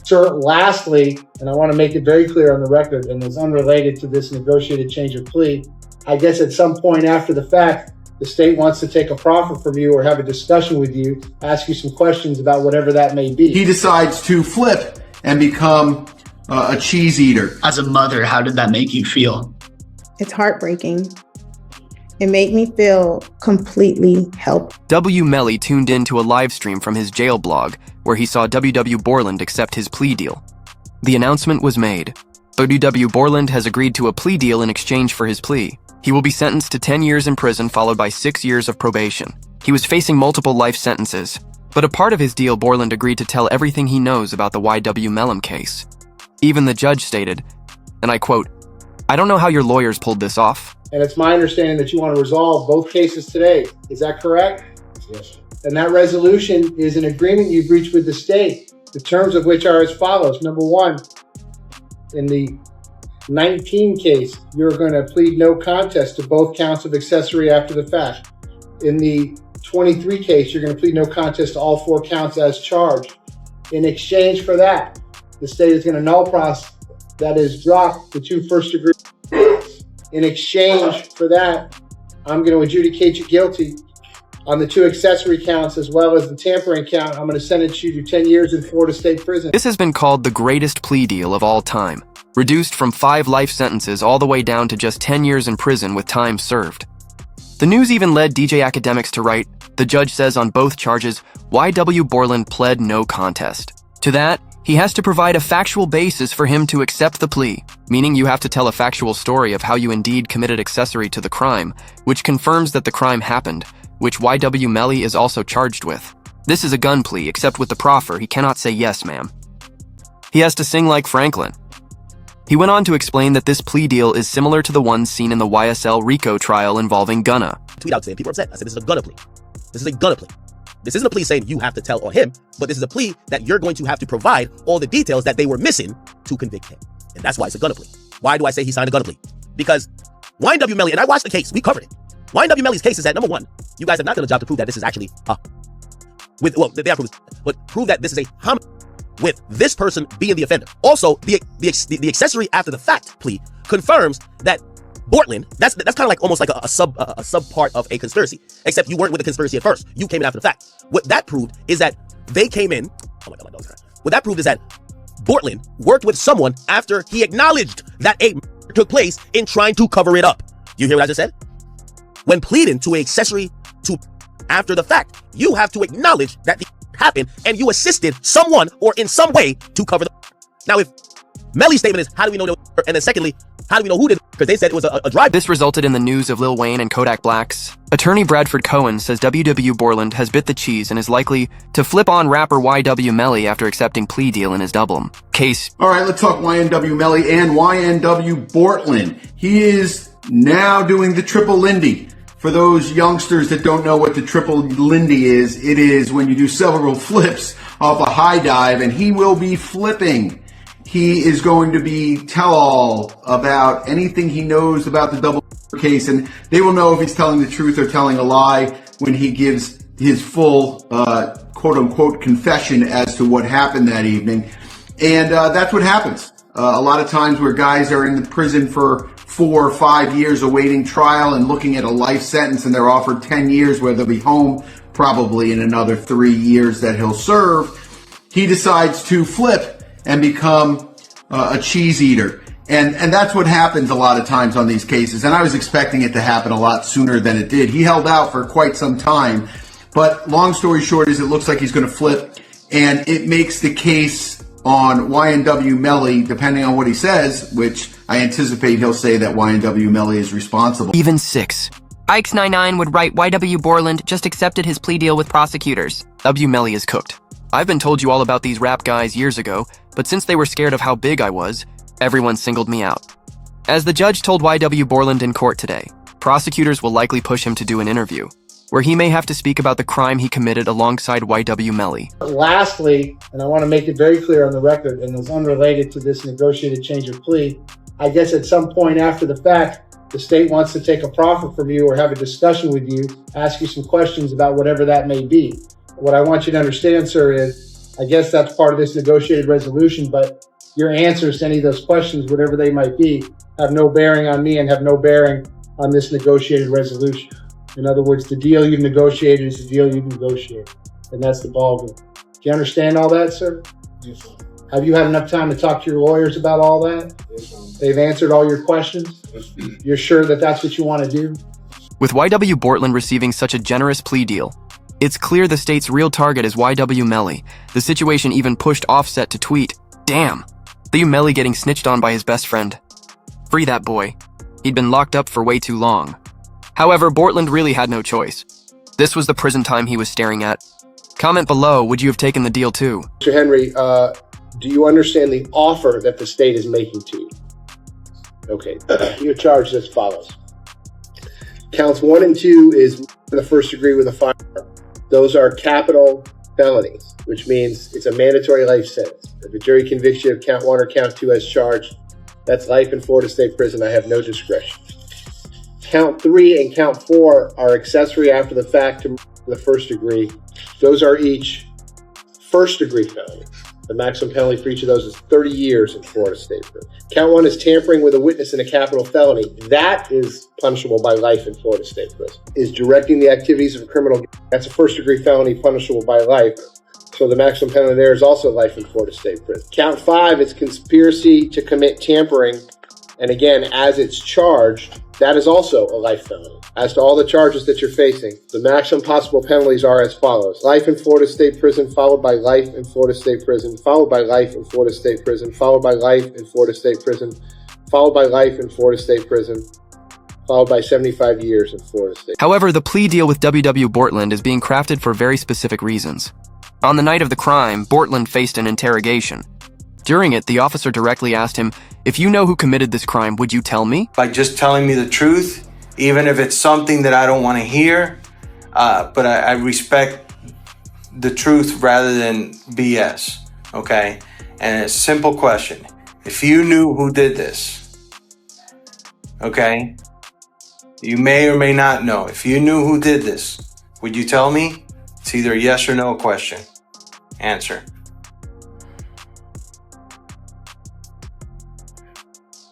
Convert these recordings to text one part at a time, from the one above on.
Sir, lastly, and I want to make it very clear on the record, and it's unrelated to this negotiated change of plea, I guess at some point after the fact, the state wants to take a proffer from you or have a discussion with you, ask you some questions about whatever that may be. He decides to flip and become a cheese eater. As a mother, how did that make you feel? It's heartbreaking. It made me feel completely helpless. YNWMelly tuned in to a live stream from his jail blog where he saw WW Borland accept his plea deal. The announcement was made. WW Borland has agreed to a plea deal in exchange for his plea. He will be sentenced to 10 years in prison followed by 6 years of probation. He was facing multiple life sentences, but a part of his deal, Borland agreed to tell everything he knows about the YNWMelly case. Even the judge stated, and I quote, "I don't know how your lawyers pulled this off." And it's my understanding that you want to resolve both cases today. Is that correct? Yes. And that resolution is an agreement you've reached with the state, the terms of which are as follows. Number one, in the 19 case, you're going to plead no contest to both counts of accessory after the fact. In the 23 case, you're going to plead no contest to all 4 counts as charged. In exchange for that, the state is going to null process, that is, drop the 2 first-degree. In exchange for that, I'm going to adjudicate you guilty on the 2 accessory counts as well as the tampering count. I'm going to sentence you to 10 years in Florida State Prison. This has been called the greatest plea deal of all time, reduced from 5 life sentences all the way down to just 10 years in prison with time served. The news even led DJ Academics to write, "The judge says on both charges, YW Borland pled no contest." To that, he has to provide a factual basis for him to accept the plea, meaning you have to tell a factual story of how you indeed committed accessory to the crime, which confirms that the crime happened, which YNWMelly is also charged with. This is a gun plea, except with the proffer, he cannot say yes, ma'am. He has to sing like Franklin. He went on to explain that this plea deal is similar to the ones seen in the YSL RICO trial involving Gunna. Tweet out saying people are upset. I said, this is a Gunna plea. This is a Gunna plea. This isn't a plea saying you have to tell on him, but this is a plea that you're going to have to provide all the details that they were missing to convict him. And that's why it's a Gunna plea. Why do I say he signed a Gunna plea? Because YNWMelly, and I watched the case, we covered it. YNWMelly's case is that, number one, you guys have not done a job to prove that this is actually they have proved, but prove that this is a homicide with this person being the offender. Also, the accessory after the fact plea confirms that Borland, that's kind of like almost like a sub part of a conspiracy, except you weren't with the conspiracy at first. You came in after the fact. What that proved is that they came in. Oh my God, my dog's crying. What that proved is that Borland worked with someone after he acknowledged that a took place in trying to cover it up. You hear what I just said? When pleading to an accessory to after the fact, you have to acknowledge that the happened and you assisted someone or in some way to cover the. Now, if Melly's statement is, how do we know? And then secondly, how do we know who did it? Because they said it was a drive. This resulted in the news of Lil Wayne and Kodak Black's. Attorney Bradford Cohen says WW Borland has bit the cheese and is likely to flip on rapper YNWMelly after accepting plea deal in his Dublin case. All right, let's talk YNWMelly and YNW Borland. He is now doing the triple Lindy. For those youngsters that don't know what the triple Lindy is, it is when you do several flips off a high dive, and he will be flipping. He is going to be tell-all about anything he knows about the double case, and they will know if he's telling the truth or telling a lie when he gives his full quote-unquote confession as to what happened that evening. And that's what happens. A lot of times where guys are in the prison for 4 or 5 years awaiting trial and looking at a life sentence, and they're offered 10 years where they'll be home probably in another 3 years that he'll serve, he decides to flip and become a cheese eater. And that's what happens a lot of times on these cases. And I was expecting it to happen a lot sooner than it did. He held out for quite some time. But long story short is it looks like he's going to flip. And it makes the case on YNWMelly, depending on what he says, which I anticipate he'll say that YNWMelly is responsible. Even 6. Ike's99 would write, YW Borland just accepted his plea deal with prosecutors. WMelly is cooked. I've been told you all about these rap guys years ago, but since they were scared of how big I was, everyone singled me out. As the judge told YW Borland in court today, prosecutors will likely push him to do an interview, where he may have to speak about the crime he committed alongside YNWMelly. Lastly, and I want to make it very clear on the record, and it's unrelated to this negotiated change of plea, I guess at some point after the fact, the state wants to take a proffer from you or have a discussion with you, ask you some questions about whatever that may be. What I want you to understand, sir, is I guess that's part of this negotiated resolution, but your answers to any of those questions, whatever they might be, have no bearing on me and have no bearing on this negotiated resolution. In other words, the deal you've negotiated is the deal you've negotiated, and that's the ballgame. Do you understand all that, sir? Yes, sir. Have you had enough time to talk to your lawyers about all that? Yes, sir. They've answered all your questions? Yes, sir. You're sure that that's what you want to do? With YW Bortland receiving such a generous plea deal, it's clear the state's real target is YW Melly. The situation even pushed Offset to tweet, "Damn, YNW Melly getting snitched on by his best friend. Free that boy. He'd been locked up for way too long." However, Bortland really had no choice. This was the prison time he was staring at. Comment below, would you have taken the deal too? Mr. Henry, do you understand the offer that the state is making to you? Okay, you're charged as follows. Counts 1 and 2 is the first degree with a firearm. Those are capital felonies, which means it's a mandatory life sentence. If a jury convicts you of count 1 or count 2 as charged, that's life in Florida State Prison. I have no discretion. Count 3 and count 4 are accessory after the fact to the first degree. Those are each first degree felonies. The maximum penalty for each of those is 30 years in Florida State Prison. Count 1 is tampering with a witness in a capital felony. That is punishable by life in Florida State Prison. Is directing the activities of a criminal. That's a first degree felony punishable by life. So the maximum penalty there is also life in Florida State Prison. Count 5 is conspiracy to commit tampering. And again, as it's charged, that is also a life felony. As to all the charges that you're facing, the maximum possible penalties are as follows. Life in Florida State Prison, followed by life in Florida State Prison, followed by life in Florida State Prison, followed by life in Florida State Prison, followed by life in Florida State Prison, followed by 75 years in Florida State. However, the plea deal with YW Bortland is being crafted for very specific reasons. On the night of the crime, Bortland faced an interrogation. During it, the officer directly asked him, "If you know who committed this crime, would you tell me?" By just telling me the truth, even if it's something that I don't want to hear, but I respect the truth rather than BS, okay? And a simple question. If you knew who did this, okay? You may or may not know. If you knew who did this, would you tell me? It's either a yes or no question. Answer.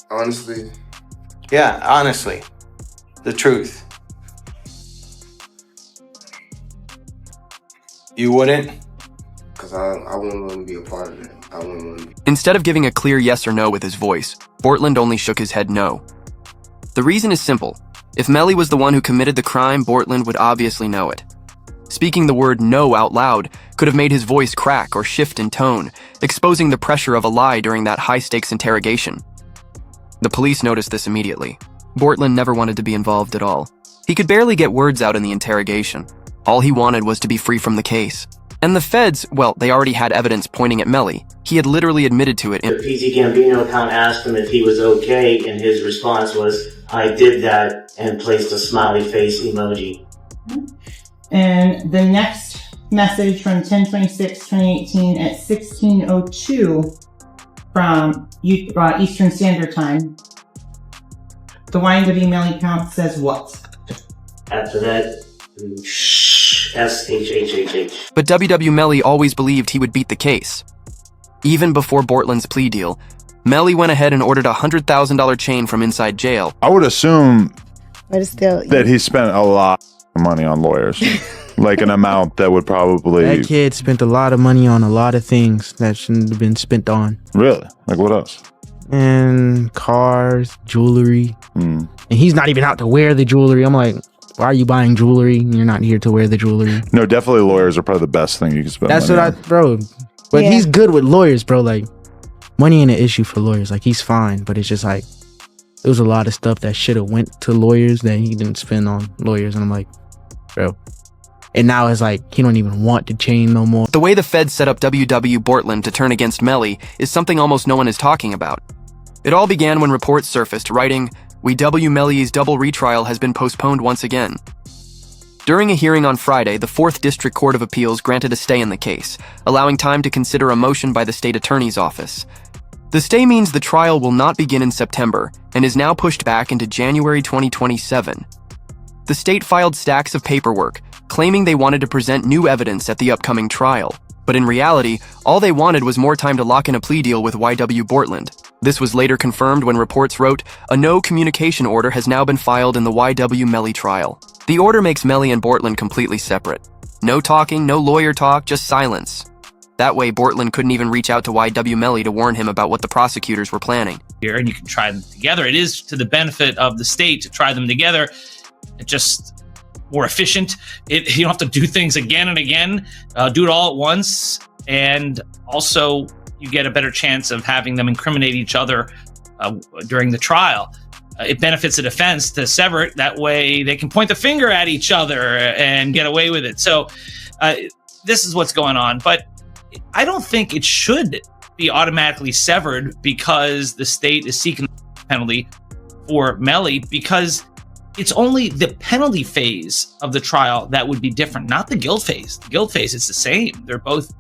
Honestly. Yeah, honestly. The truth. You wouldn't? Because I wouldn't want to be a part of it. I wouldn't want to. Instead of giving a clear yes or no with his voice, Bortland only shook his head no. The reason is simple. If Melly was the one who committed the crime, Bortland would obviously know it. Speaking the word no out loud could have made his voice crack or shift in tone, exposing the pressure of a lie during that high-stakes interrogation. The police noticed this immediately. Bortland never wanted to be involved at all. He could barely get words out in the interrogation. All he wanted was to be free from the case. And the feds, well, they already had evidence pointing at Melly. He had literally admitted to it. The PZ Gambino account asked him if he was okay, and his response was, "I did that," and placed a smiley face emoji. And the next message from 10/26/2018 at 16:02 from Eastern Standard Time. The YNW Melly count says what? After that, SHHHH. But YW Melly always believed he would beat the case. Even before Bortland's plea deal, Melly went ahead and ordered a $100,000 chain from inside jail. I would assume But it's still, that he spent a lot of money on lawyers. Like an amount that would probably... That kid spent a lot of money on a lot of things that shouldn't have been spent on. Really? Like what else? And cars, jewelry. And he's not even out to wear the jewelry. I'm like, why are you buying jewelry? You're not here to wear the jewelry. No, definitely lawyers are probably the best thing you can spend That's money what on. bro. But Yeah. he's good with lawyers, bro. Like, money ain't an issue for lawyers. Like, he's fine. But it's just like, there was a lot of stuff that should have went to lawyers that he didn't spend on lawyers. And I'm like, bro. And now it's like, he don't even want the chain no more. The way the feds set up YW Bortland to turn against Melly is something almost no one is talking about. It all began when reports surfaced writing, YNW Melly's double retrial has been postponed once again. During a hearing on Friday, the 4th District Court of Appeals granted a stay in the case, allowing time to consider a motion by the state attorney's office. The stay means the trial will not begin in September and is now pushed back into January 2027. The state filed stacks of paperwork, claiming they wanted to present new evidence at the upcoming trial. But in reality, all they wanted was more time to lock in a plea deal with YW Bortland. This was later confirmed when reports wrote, a no communication order has now been filed in the YW Melly trial. The order makes Melly and Bortland completely separate. No talking, no lawyer talk, just silence. That way, Bortland couldn't even reach out to YW Melly to warn him about what the prosecutors were planning. Here, and you can try them together. It is to the benefit of the state to try them together. It just more efficient. You don't have to do things again and again. Do it all at once, and also you get a better chance of having them incriminate each other during the trial. It benefits the defense to sever it. That way, they can point the finger at each other and get away with it. So, this is what's going on, but I don't think it should be automatically severed because the state is seeking the penalty for Melly, because it's only the penalty phase of the trial that would be different, not the guilt phase. The guilt phase is the same. They're both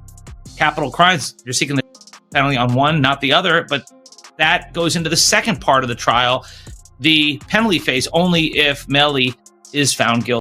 capital crimes. You're seeking the penalty on one, not the other, but that goes into the second part of the trial, the penalty phase, only if Melly is found guilty.